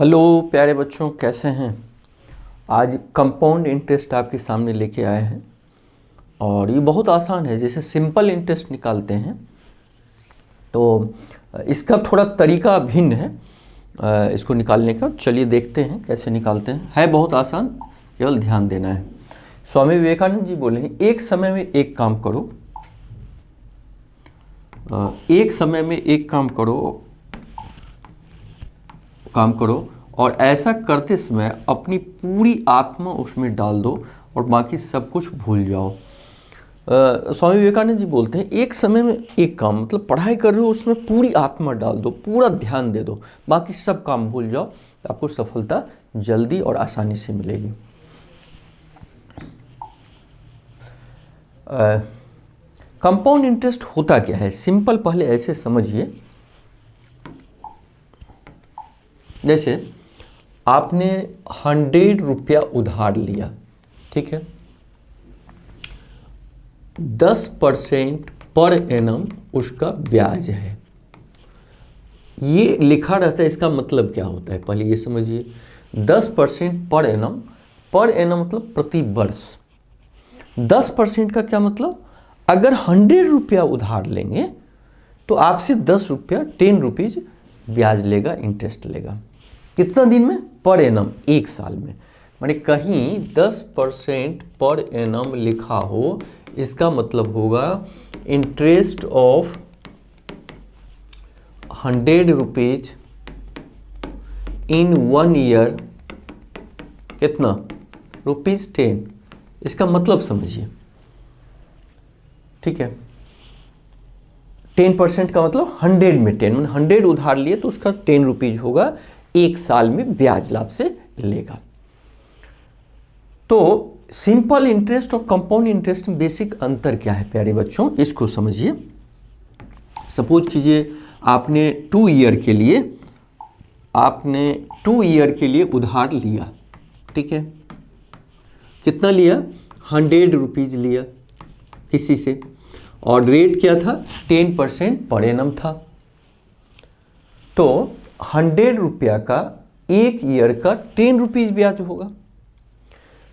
Hello प्यारे बच्चों, कैसे हैं। आज कंपाउंड इंटरेस्ट आपके सामने लेके आए हैं और ये बहुत आसान है। जैसे सिंपल इंटरेस्ट निकालते हैं तो इसका थोड़ा तरीका भिन्न है इसको निकालने का। चलिए देखते हैं कैसे निकालते हैं। है बहुत आसान, केवल ध्यान देना है। स्वामी विवेकानंद जी बोले हैं, एक समय में एक काम करो, एक समय में एक काम करो और ऐसा करते समय अपनी पूरी आत्मा उसमें डाल दो और बाकी सब कुछ भूल जाओ। स्वामी विवेकानंद जी बोलते हैं, एक समय में एक काम, मतलब पढ़ाई कर रहे हो उसमें पूरी आत्मा डाल दो, पूरा ध्यान दे दो, बाकी सब काम भूल जाओ, तो आपको सफलता जल्दी और आसानी से मिलेगी। कंपाउंड इंटरेस्ट होता क्या है, सिंपल पहले ऐसे समझिए। जैसे आपने 100 रुपया उधार लिया, ठीक है, 10% पर एनम उसका ब्याज है। ये लिखा रहता है, इसका मतलब क्या होता है पहले ये समझिए। 10% पर एनम मतलब प्रति वर्ष। 10% का क्या मतलब, अगर 100 रुपया उधार लेंगे तो आपसे 10 रुपया 10 रुपीज ब्याज लेगा, इंटरेस्ट लेगा। कितना दिन में? पर एनम, एक साल में। माने कहीं 10% पर एनम लिखा हो, इसका मतलब होगा interest of 100 rupees in 1 year, कितना? ₹10। इसका मतलब समझिए, ठीक है। 10% का मतलब 100 में 10, मतलब 100 उधार लिए तो उसका 10 रुपीज होगा, एक साल में ब्याज लाभ से लेगा। तो सिंपल इंटरेस्ट और कंपाउंड इंटरेस्ट में बेसिक अंतर क्या है प्यारे बच्चों, इसको समझिए। सपोज कीजिए आपने 2 ईयर के लिए उधार लिया, ठीक है। कितना लिया? 100 रुपीज लिया किसी से, और रेट क्या था? 10% पर एनम था। तो 100 रुपया का एक ईयर का 10 रुपीज ब्याज होगा।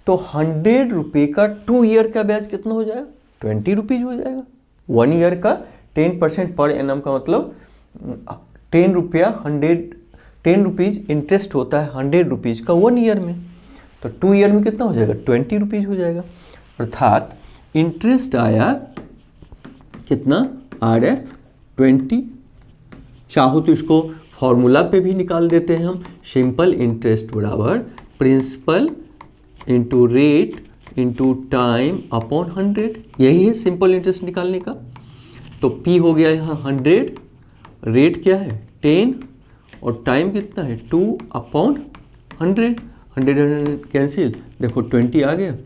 तो 100 रुपये का 2 ईयर का ब्याज कितना हो जाएगा? 20 रुपीज हो जाएगा। 1 ईयर का 10% पर एनम का मतलब 10 रुपीज इंटरेस्ट होता है 100 रुपीज का 1 ईयर में। तो 2 ईयर में कितना हो जाएगा? 20 रुपीज हो जाएगा। अर्थात इंटरेस्ट आया कितना? RS 20। चाहो तो इसको फॉर्मूला पे भी निकाल देते हैं हम। सिंपल इंटरेस्ट बराबर principal into rate into time upon 100। यही है सिंपल इंटरेस्ट निकालने का। तो P हो गया यहाँ 100, रेट क्या है? 10, और टाइम कितना है? 2 अपॉन 100। 100 कैंसिल, देखो 20 आ गया।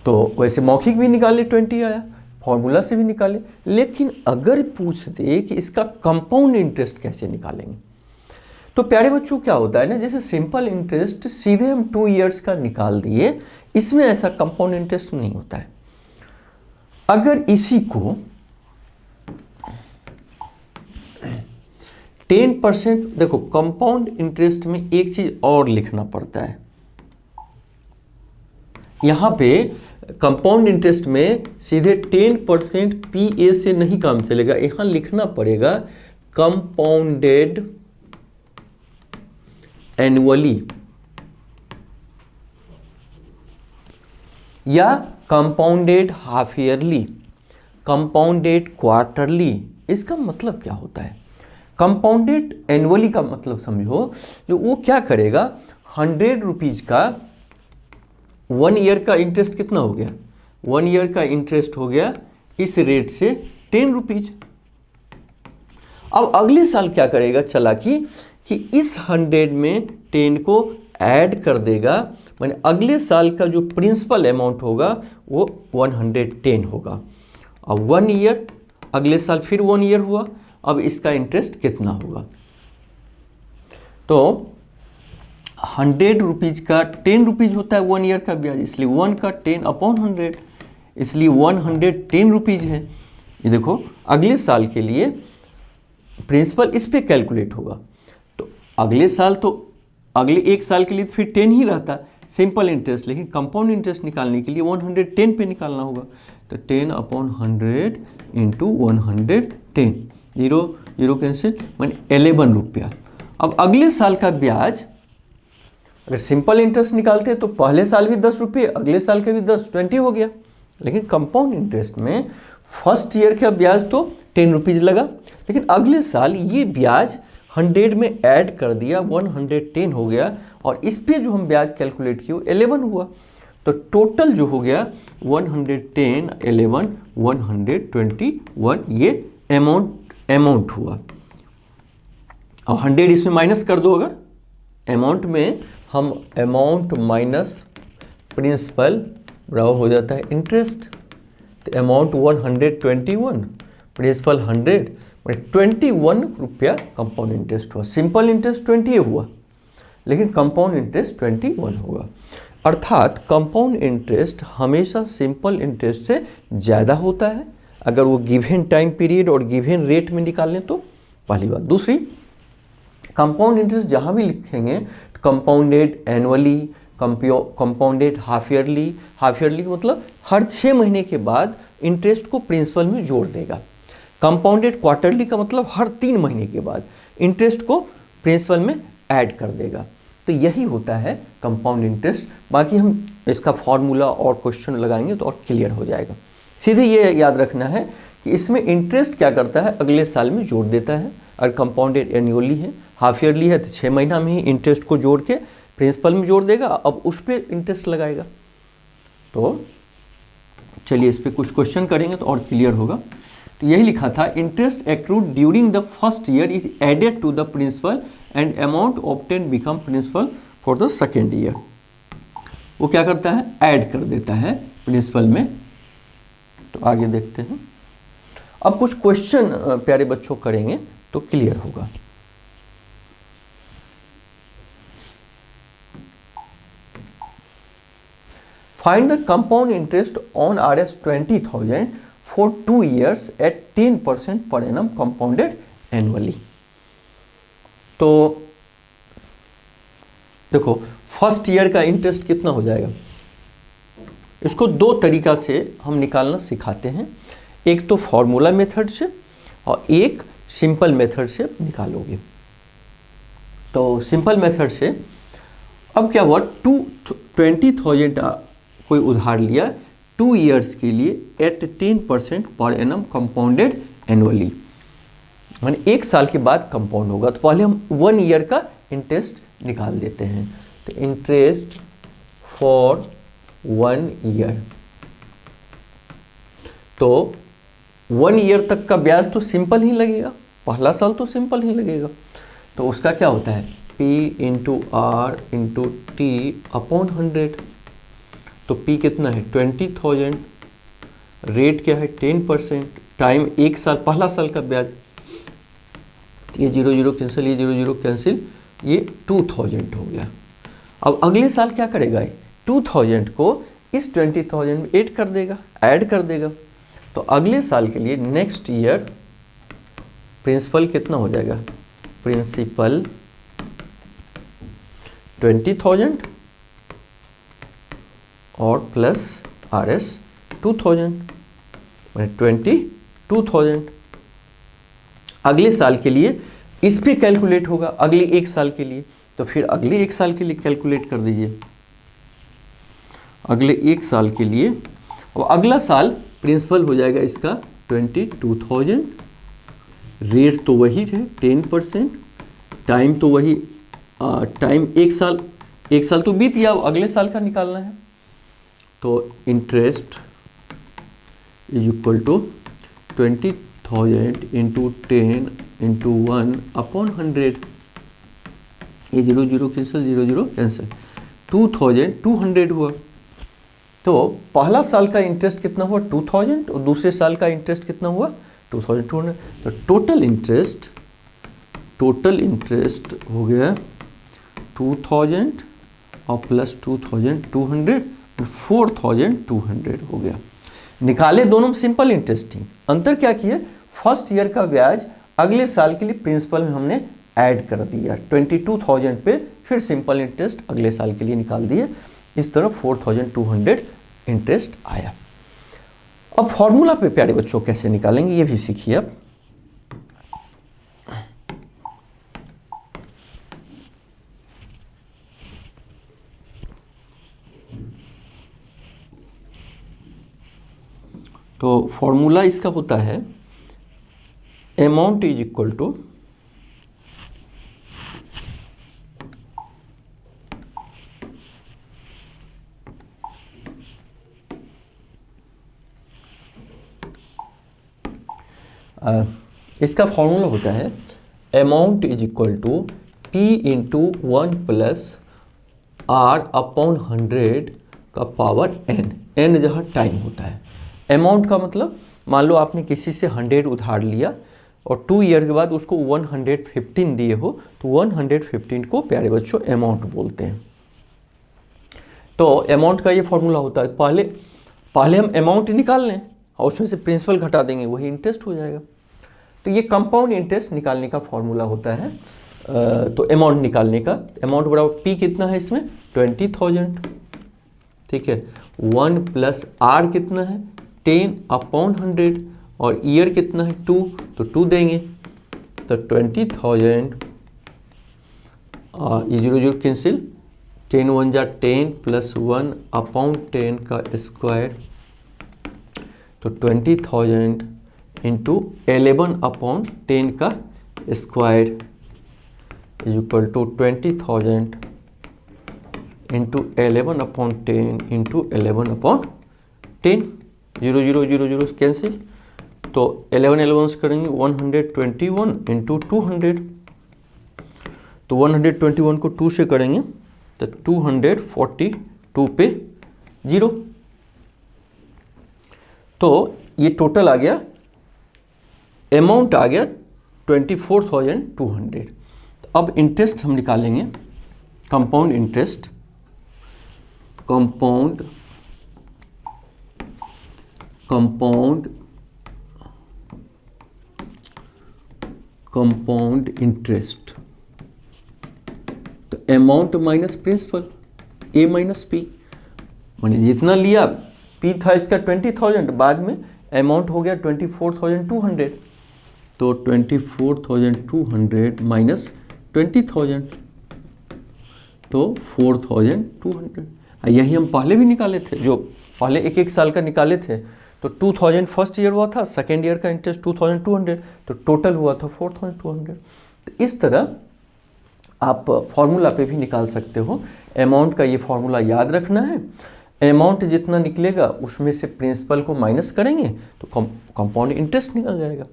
तो वैसे मौखिक भी निकाले 20 आया, फॉर्मूला से भी निकाले। लेकिन अगर पूछ दे कि इसका कंपाउंड इंटरेस्ट कैसे निकालेंगे, तो प्यारे बच्चों क्या होता है ना, जैसे सिंपल इंटरेस्ट सीधे हम 2 इयर्स का निकाल दिए, इसमें ऐसा कंपाउंड इंटरेस्ट नहीं होता है। अगर इसी को 10%, देखो कंपाउंड इंटरेस्ट में एक चीज और लिखना पड़ता है। यहां पे कंपाउंड इंटरेस्ट में सीधे 10% PA से नहीं काम चलेगा, यहां लिखना पड़ेगा कंपाउंडेड एनुअली या compounded half yearly, compounded quarterly. इसका मतलब क्या होता है? कंपाउंडेड एनुअली का मतलब समझो, जो वो क्या करेगा, 100 रुपीज का 1 ईयर का इंटरेस्ट कितना हो गया? 1 ईयर का इंटरेस्ट हो गया इस रेट से 10 रुपीज। अब अगले साल क्या करेगा चालाकी, कि इस 100 में 10 को ऐड कर देगा, माने अगले साल का जो प्रिंसिपल अमाउंट होगा वो 110 होगा। अब 1 ईयर, अगले साल फिर 1 ईयर हुआ, अब इसका इंटरेस्ट कितना होगा? तो 100 रुपीज का 10 रुपीज होता है 1 ईयर का ब्याज, इसलिए 1 का 10 अपॉन 100, इसलिए 110 रुपीज है। ये देखो अगले साल के लिए प्रिंसिपल इस पे कैलकुलेट होगा। तो अगले साल तो अगले एक साल के लिए तो फिर 10 ही रहता सिंपल इंटरेस्ट, लेकिन कंपाउंड इंटरेस्ट निकालने के लिए 110 पे निकालना होगा। तो 10/100 इंटू 110, जीरो जीरो कैंसिल, मैंने 11 रुपया। अब अगले साल का ब्याज अगर सिंपल इंटरेस्ट निकालते हैं तो पहले साल भी 10 रुपये, अगले साल का भी 10, 20 हो गया। लेकिन कंपाउंड इंटरेस्ट में फर्स्ट ईयर का ब्याज तो 10 रुपीज़ लगा, लेकिन अगले साल ये ब्याज 100 में ऐड कर दिया, 110 हो गया, और इस पे जो हम ब्याज कैलकुलेट किए 11 हुआ। तो टोटल जो हो गया 110, 11, 121, ये अमाउंट हुआ। और 100 इसमें माइनस कर दो, अगर अमाउंट में हम अमाउंट माइनस प्रिंसिपल बराबर हो जाता है इंटरेस्ट। तो अमाउंट 121, प्रिंसिपल 100, 21 रुपया कंपाउंड इंटरेस्ट हुआ। सिंपल इंटरेस्ट 20 हुआ, लेकिन कंपाउंड इंटरेस्ट 21 होगा। अर्थात कंपाउंड इंटरेस्ट हमेशा सिंपल इंटरेस्ट से ज़्यादा होता है अगर वो गिवन टाइम पीरियड और गिवन रेट में निकाल लें तो, पहली बात। दूसरी, कंपाउंड इंटरेस्ट जहाँ भी लिखेंगे compounded annually, compounded half yearly का मतलब हर 6 महीने के बाद इंटरेस्ट को प्रिंसिपल में जोड़ देगा। कंपाउंडेड क्वार्टरली का मतलब हर 3 महीने के बाद इंटरेस्ट को प्रिंसिपल में ऐड कर देगा। तो यही होता है कंपाउंड इंटरेस्ट। बाकी हम इसका फॉर्मूला और क्वेश्चन लगाएंगे तो और क्लियर हो जाएगा। सीधे ये याद रखना है कि इसमें इंटरेस्ट क्या करता है, अगले साल में जोड़ देता है। अगर कंपाउंडेड एनुअली है, हाफ ईयरली है, तो 6 महीना में ही इंटरेस्ट को जोड़ के प्रिंसिपल में जोड़ देगा, अब उस पर इंटरेस्ट लगाएगा। तो चलिए इस पर कुछ क्वेश्चन करेंगे तो और क्लियर होगा। तो यही लिखा था, interest accrued during the first year is added to the principal and amount obtain become principal for the second year. वो क्या करता है, ऐड कर देता है प्रिंसिपल में। तो आगे देखते हैं। अब कुछ क्वेश्चन प्यारे बच्चों करेंगे तो क्लियर होगा। Find the compound interest on Rs 20,000 for 2 years at 10% per annum compounded annually। तो देखो फर्स्ट ईयर का इंटरेस्ट कितना हो जाएगा, इसको 2 तरीका से हम निकालना सिखाते हैं। एक तो फॉर्मूला मेथड से और एक सिंपल मेथड से निकालोगे। तो सिंपल मेथड से अब क्या हुआ, 20,000 कोई उधार लिया 2 ईयर्स के लिए eight 10% per annum compounded annually, माने 1 साल के बाद कंपाउंड होगा। तो पहले हम 1 ईयर का इंटरेस्ट निकाल देते हैं। तो इंटरेस्ट फॉर 1 ईयर, तो 1 ईयर तक का ब्याज तो सिंपल ही लगेगा, पहला साल तो सिंपल ही लगेगा। तो उसका क्या होता है, P into R into T upon 100। तो P कितना है 20,000, रेट क्या है 10%, टाइम 1 साल, पहला साल का ब्याज। ये 0 0 कैंसिल, ये 0 0 कैंसिल, ये 2000 हो गया। अब अगले साल क्या करेगा, 2000 को इस 20,000 में ऐड कर देगा। तो अगले साल के लिए नेक्स्ट ईयर प्रिंसिपल कितना हो जाएगा, प्रिंसिपल 20,000 और प्लस Rs 2000, मैंने 22,000। अगले साल के लिए इस पे कैलकुलेट होगा, अगले 1 साल के लिए। तो फिर अगले 1 साल के लिए कैलकुलेट कर दीजिए, अगले 1 साल के लिए। और अगला साल प्रिंसिपल हो जाएगा इसका 22,000, रेट तो वही है 10%, टाइम तो वही, टाइम 1 साल तो बीत गया, अगले साल का निकालना है। तो interest is equal to 20,000 into 10 into 1 upon 100। ये 0 0 कैंसिल, 0 0 कैंसिल, 2,200 हुआ। तो पहला साल का इंटरेस्ट कितना हुआ 2000 और दूसरे साल का इंटरेस्ट कितना हुआ 2200। तो टोटल इंटरेस्ट हो गया 2000 और प्लस 2200, 4200 हो गया। निकाले दोनों सिंपल इंटरेस्ट ही, अंतर क्या किए, फर्स्ट ईयर का ब्याज अगले साल के लिए प्रिंसिपल में हमने ऐड कर दिया 22,000 पे, फिर सिंपल इंटरेस्ट अगले साल के लिए निकाल दिए। इस तरह 4,200 इंटरेस्ट आया। अब फॉर्मूला पे प्यारे बच्चों कैसे निकालेंगे ये भी सीखिए अब। तो फॉर्मूला इसका होता है अमाउंट इज इक्वल टू इसका फॉर्मूला होता है amount is equal to P into 1 plus R upon 100 का पावर n जहाँ टाइम होता है। अमाउंट का मतलब मान लो आपने किसी से 100 उधार लिया और 2 ईयर के बाद उसको 115 दिए हो, तो 115 को प्यारे बच्चों अमाउंट बोलते हैं। तो अमाउंट का ये फॉर्मूला होता है, पहले हम अमाउंट निकाल लें और उसमें से प्रिंसिपल घटा देंगे, वही इंटरेस्ट हो जाएगा। तो ये कंपाउंड इंटरेस्ट निकालने का फॉर्मूला होता है। तो अमाउंट निकालने का, अमाउंट बराबर P कितना है इसमें 20,000, ठीक है। 1 प्लस R कितना है 10 अपॉन 100 और ईयर कितना है 2, तो 2 देंगे तो 20,000 ये 0 कैंसिल, 10 1 जा 10 प्लस 1 अपॉन 10 का स्क्वायर, तो 20,000 इंटू 11 अपॉन 10 का square is equal to 20,000 into 11 upon 10 into 11 upon 10, 0 cancel, तो 11 से करेंगे 121 इंटू 200, तो 121 को 2 से करेंगे तो 242 पे 0, तो ये टोटल आ गया, अमाउंट आ गया 24,200। अब इंटरेस्ट हम निकालेंगे, कंपाउंड इंटरेस्ट, कंपाउंड इंटरेस्ट, तो amount minus principal A minus P, माने जितना लिया P था इसका 20,000, बाद में अमाउंट हो गया 24,200, तो 24,200 माइनस 20,000 तो 4,200। यही हम पहले भी निकाले थे, जो पहले एक साल का निकाले थे, तो 2,000 फर्स्ट ईयर हुआ था, सेकेंड ईयर का इंटरेस्ट 2,200, तो टोटल हुआ था 4,200। तो इस तरह आप फॉर्मूला पे भी निकाल सकते हो। अमाउंट का ये फॉर्मूला याद रखना है, अमाउंट जितना निकलेगा उसमें से प्रिंसिपल को माइनस करेंगे तो कंपाउंड इंटरेस्ट निकल जाएगा।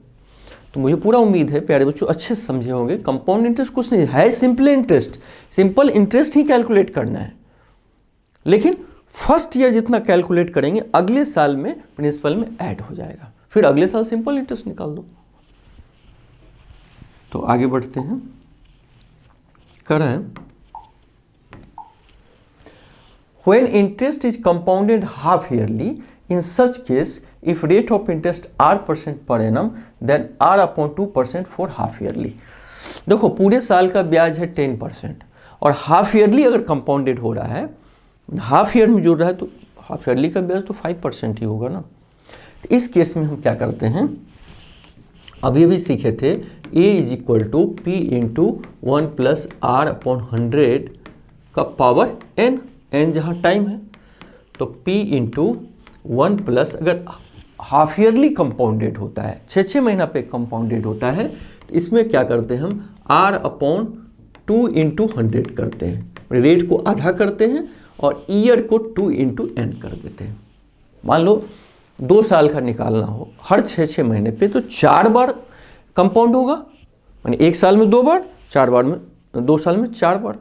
तो मुझे पूरा उम्मीद है प्यारे बच्चों अच्छे से समझे होंगे। कंपाउंड इंटरेस्ट कुछ नहीं है, सिंपल इंटरेस्ट, सिंपल इंटरेस्ट ही कैलकुलेट करना है, लेकिन फर्स्ट ईयर जितना कैलकुलेट करेंगे अगले साल में प्रिंसिपल में ऐड हो जाएगा, फिर अगले साल सिंपल इंटरेस्ट निकाल दो। तो आगे बढ़ते हैं, कर रहे हैं when interest is compounded half yearly, in such case if rate of interest R% per annum then R upon 2% for half yearly। देखो पूरे साल का ब्याज है 10% और हाफ ईयरली अगर कंपाउंडेड हो रहा है, हाफ ईयर में जुड़ रहा है, तो हाफ ईयरली का ब्याज तो 5% ही होगा ना। तो इस केस में हम क्या करते हैं, अभी अभी सीखे थे A is equal to P into 1 plus R upon 100 का पावर n जहाँ टाइम है, तो P इंटू 1 प्लस, अगर हाफ ईयरली कंपाउंडेड होता है, 6 महीना पे कंपाउंडेड होता है, तो इसमें क्या करते हैं हम R अपॉन 2 इंटू 100 करते हैं, रेट को आधा करते हैं और ईयर को 2 इंटू n कर देते हैं। मान लो 2 साल का निकालना हो, हर 6 महीने पे तो 4 बार कंपाउंड होगा, यानी 1 साल में 2 बार, 4 बार में 2 साल में 4 बार,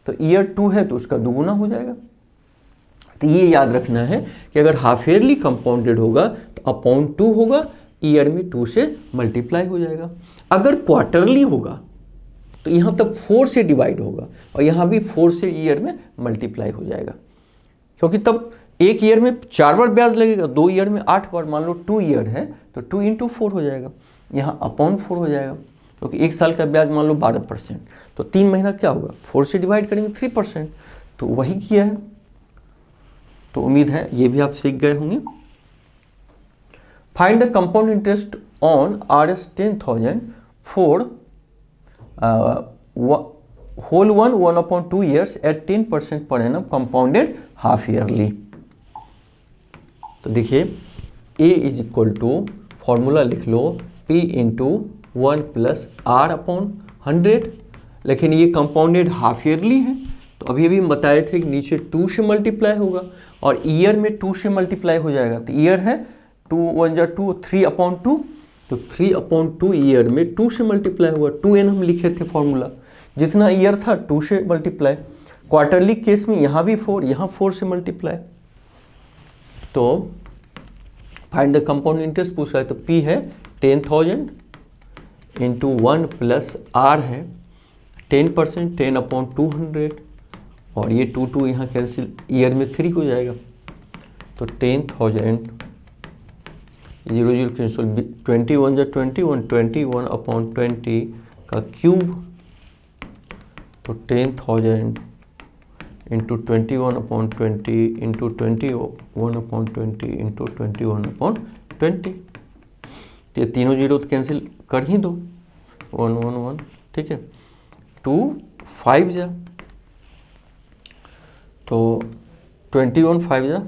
तो ईयर 2 है तो उसका दुगुना हो जाएगा। तो ये याद रखना है कि अगर हाफ ईयरली कंपाउंडेड होगा तो अपॉन 2 होगा, ईयर में 2 से मल्टीप्लाई हो जाएगा। अगर क्वार्टरली होगा तो यहाँ तक 4 से डिवाइड होगा और यहाँ भी 4 से ईयर में मल्टीप्लाई हो जाएगा, क्योंकि तब एक ईयर में 4 बार ब्याज लगेगा, 2 ईयर में 8 बार। मान लो 2 ईयर है तो 2 इंटू 4 हो जाएगा, यहाँ अपॉन 4 हो जाएगा। क्योंकि 1 साल का ब्याज मान लो 12%, तो 3 महीना क्या होगा, 4 से डिवाइड करेंगे 3%, तो वही किया है। तो उम्मीद है ये भी आप सीख गए होंगे। Find the compound interest on Rs 10,000 for whole 1/2 years at 10% per annum compounded half yearly। तो देखिए A is equal to, formula लिख लो, P into 1 plus R upon 100, लेकिन ये कंपाउंडेड हाफ ईयरली है, तो अभी अभी हम बताए थे कि नीचे 2 से मल्टीप्लाई होगा और ईयर में 2 से मल्टीप्लाई हो जाएगा। तो ईयर है 2 1 जा 2, 3/2, तो 3/2 ईयर में 2 से मल्टीप्लाई होगा। 2n हम लिखे थे फॉर्मूला, जितना ईयर था 2 से मल्टीप्लाई। क्वार्टरली केस में यहाँ भी 4, यहाँ 4 से मल्टीप्लाई। तो फाइंड द कंपाउंड इंटरेस्ट पूछ रहा है, तो P है 10,000 इंटू 1 प्लस R है 10%, 10/200, और ये 2 यहाँ कैंसिल, ईयर में 3 हो जाएगा। तो 10,000 0 0 कैंसिल, 21 जा 21, 21/20 का क्यूब, तो 10,000 इंटू 21/20 इंटू 21/20 इंटू 21/20। तो ये तीनों जीरो तो कैंसिल कर ही दो, 1 1 1, ठीक है। 2 5 जा, तो 21 5 जा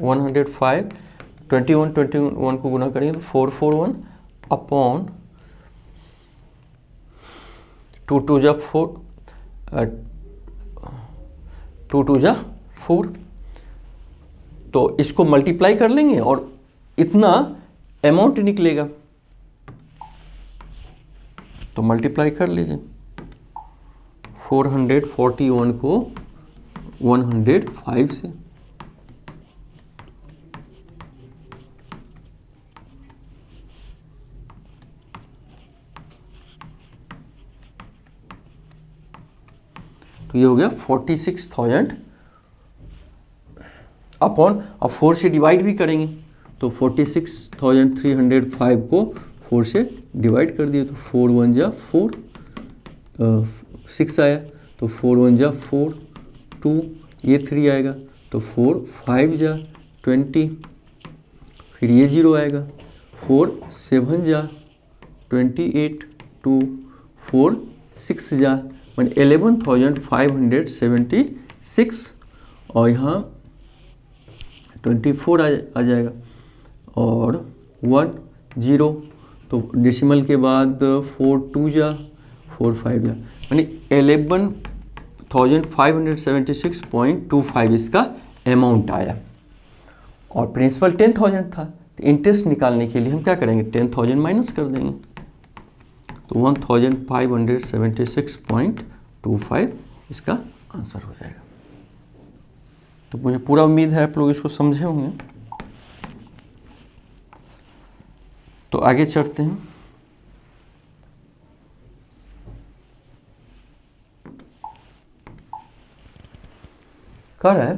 105, 21 को गुना करेंगे तो 441 अपॉन 2 2 जा 4, 2 2 जा 4, तो इसको मल्टीप्लाई कर लेंगे और इतना अमाउंट निकलेगा, तो मल्टीप्लाई कर लीजिए। 441 को 105 से, तो ये हो गया 46,000 अपॉन, अब 4 से डिवाइड भी करेंगे, तो 46,305 को 4 से डिवाइड कर दिए, तो 4 1 जा 4, 6 आया, तो 4 1 जा 4, 2 ये 3 आएगा, तो 4 5 जा 20, फिर ये 0 आएगा, 4 7 जा 28, 2 4 6 जा 11,576, और यहाँ 24 आ जाएगा, और 1 0, तो डेसिमल के बाद 4 2 जा 4 5 जा, यानी 11,576.25 इसका अमाउंट आया। और प्रिंसिपल 10,000 था, तो इंटरेस्ट निकालने के लिए हम क्या करेंगे, 10,000 माइनस कर देंगे, तो 1,576.25 इसका आंसर हो जाएगा। तो मुझे पूरा उम्मीद है आप लोग इसको समझे होंगे। तो आगे चढ़ते हैं। कह रहा है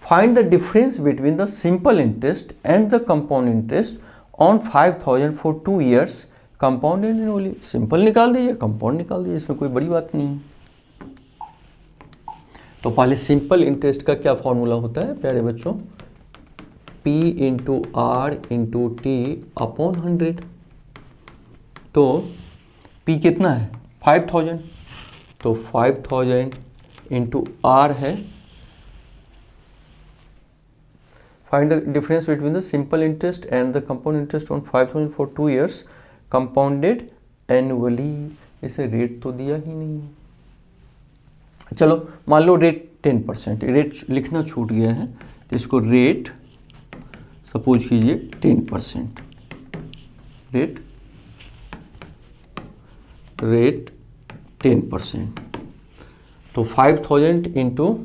find the difference between the simple interest and the compound interest on 5,000 for 2 years compound annually. Simple निकाल दीजिए, कंपाउंड निकाल दीजिए, इसमें कोई बड़ी बात नहीं है। तो पहले सिंपल इंटरेस्ट का क्या फॉर्मूला होता है प्यारे बच्चों, P into R into T upon 100। तो P कितना है 5,000, तो 5,000 इंटू R है। Find the difference between the simple interest and the compound interest on 5,000 for 2 years compounded annually. इसे रेट तो दिया ही नहीं है। चलो मान लो रेट 10%, रेट लिखना छूट गया है, तो इसको रेट सपोज कीजिए 10%, रेट 10%, तो 5,000 इंटू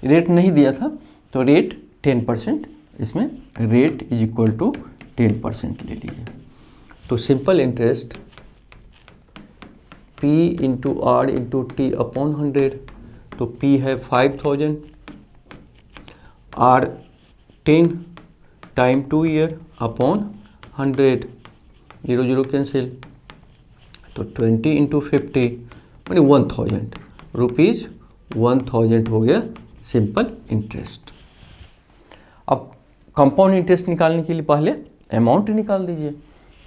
रेट नहीं दिया था, तो रेट 10%, इसमें रेट इज इक्वल टू 10% ले लीजिए। तो simple interest P P into R into T upon 100, तो P है 5000, R 10 time 2 year upon 100, 0 0 cancel, तो 20 इंटू 50 यानी 1000 रुपीज़, 1000 हो गया सिंपल इंटरेस्ट। अब कंपाउंड इंटरेस्ट निकालने के लिए पहले अमाउंट निकाल दीजिए,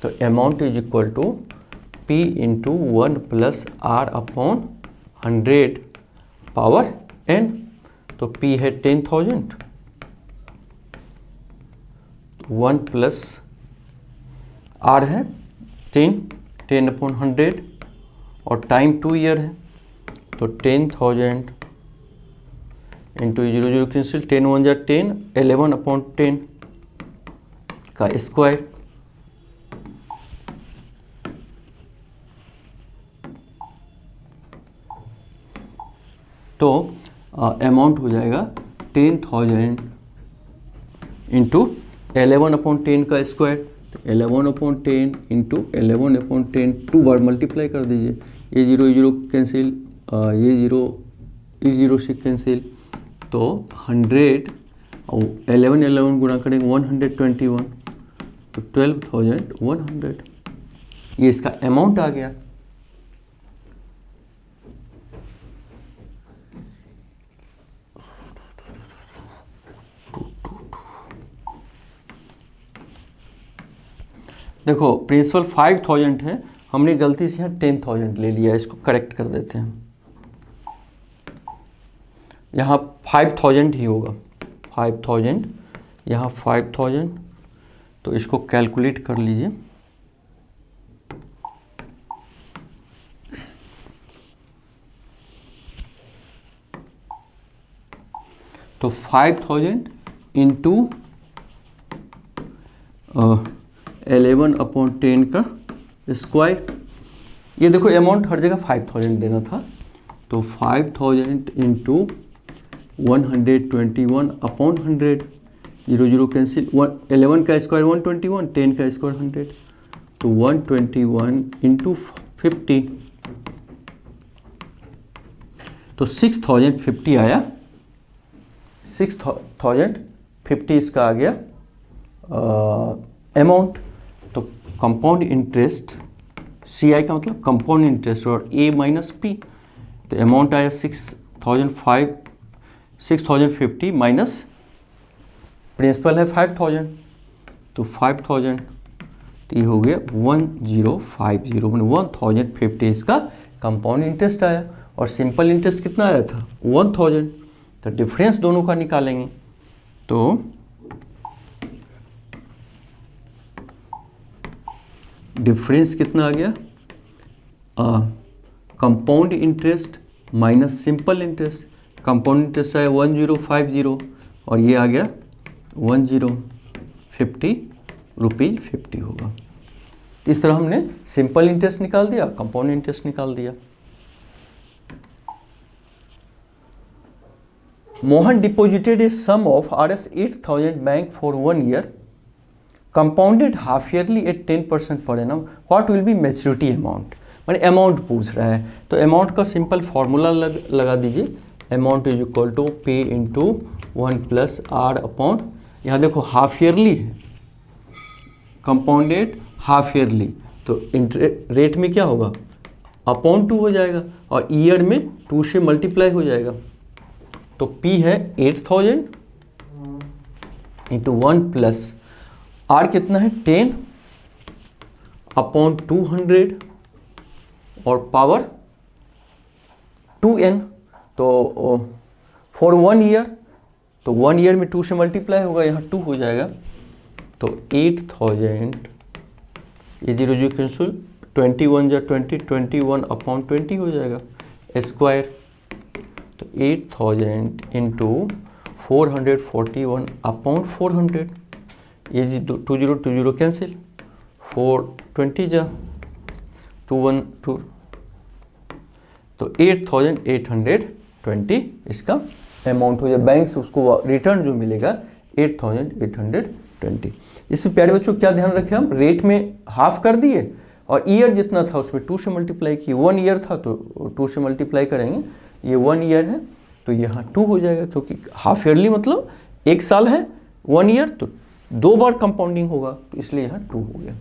तो amount is equal to P into 1 plus R upon 100 power n, तो P है 10,000, 1 प्लस R है 10 अपॉन 100 और टाइम 2 ईयर है, तो 10,000 इंटू 0 0 कैंसिल, 10 1 जा 10, 11 अपॉन 10 का स्क्वायर, तो अमाउंट हो जाएगा 10,000 इंटू 11 अपॉन 10 का स्क्वायर, तो 11 अपॉन 10 इंटू 11 अपॉन 10 2 बार मल्टीप्लाई कर दीजिए, ये 0 0 कैंसिल, ये 0 से कैंसिल, तो 100 और 11 गुणा करेंगे 121, तो 12,100, ये इसका अमाउंट आ गया। देखो प्रिंसिपल 5000 है, हमने गलती से यहाँ 10,000 ले लिया, इसको करेक्ट कर देते हैं, यहाँ 5000 ही होगा, 5000 यहाँ 5000, तो इसको कैलकुलेट कर लीजिए, तो 5000 इंटू 11 अपॉन 10 का स्क्वायर, ये देखो अमाउंट हर जगह 5000 देना था, तो 5000 इंटू 121 अपॉन 100, 0 0 कैंसिल, 11 का स्क्वायर 121, 10 का स्क्वायर 100, तो 121 इंटू 50, तो 6050 आया, 6050 इसका आ गया अमाउंट। तो कंपाउंड इंटरेस्ट CI का मतलब कंपाउंड इंटरेस्ट और A माइनस P, तो अमाउंट आया 6050 माइनस प्रिंसिपल है 5000, तो 5000, तो ये हो गया 1050, 1050 इसका कंपाउंड इंटरेस्ट आया, और सिंपल इंटरेस्ट कितना आया था 1000, तो डिफरेंस दोनों का निकालेंगे, तो डिफरेंस कितना आ गया, compound interest minus simple interest, compound interest आया 1050 और ये आ गया 1050 रुपीज़ 50 होगा। इस तरह हमने सिंपल इंटरेस्ट निकाल दिया, कंपाउंड इंटरेस्ट निकाल दिया। Mohan deposited a sum of Rs 8,000 bank for 1 year, compounded half yearly at 10% per annum. What will be maturity amount? मैंने अमाउंट पूछ रहा है, तो अमाउंट का सिंपल फार्मूला लगा दीजिए, amount is equal to P into 1 plus R upon, यहाँ देखो हाफ ईयरली है, कंपाउंडेड हाफ ईयरली, तो रेट में क्या होगा अपॉन 2 हो जाएगा, और ईयर में 2 से मल्टीप्लाई हो जाएगा, तो P है 8000 इंटू 1 प्लस R कितना है 10 अपॉन 200 और पावर 2n, तो फॉर 1 ईयर, तो 1 ईयर में 2 से मल्टीप्लाई होगा, यहाँ 2 हो जाएगा, तो 8000, ये 0 0 कैंसिल, 21 जा 20, 21 अपॉन 20 हो जाएगा स्क्वायर, तो 8000 इंटू 441 अपॉन 400, ये 2 0 कैंसिल, 420 जा 2 1 2, तो 8820 इसका अमाउंट हो जाए, बैंक से उसको रिटर्न जो मिलेगा 8820। इसमें प्यारे बच्चों क्या ध्यान रखें, हम रेट में हाफ कर दिए और ईयर जितना था उसमें 2 से मल्टीप्लाई किए, 1 ईयर था तो 2 से मल्टीप्लाई करेंगे, ये 1 ईयर है तो यहाँ 2 हो जाएगा, क्योंकि हाफ ईयरली मतलब 1 साल है, 1 ईयर तो 2 बार कंपाउंडिंग होगा, तो इसलिए यहाँ 2 हो गया।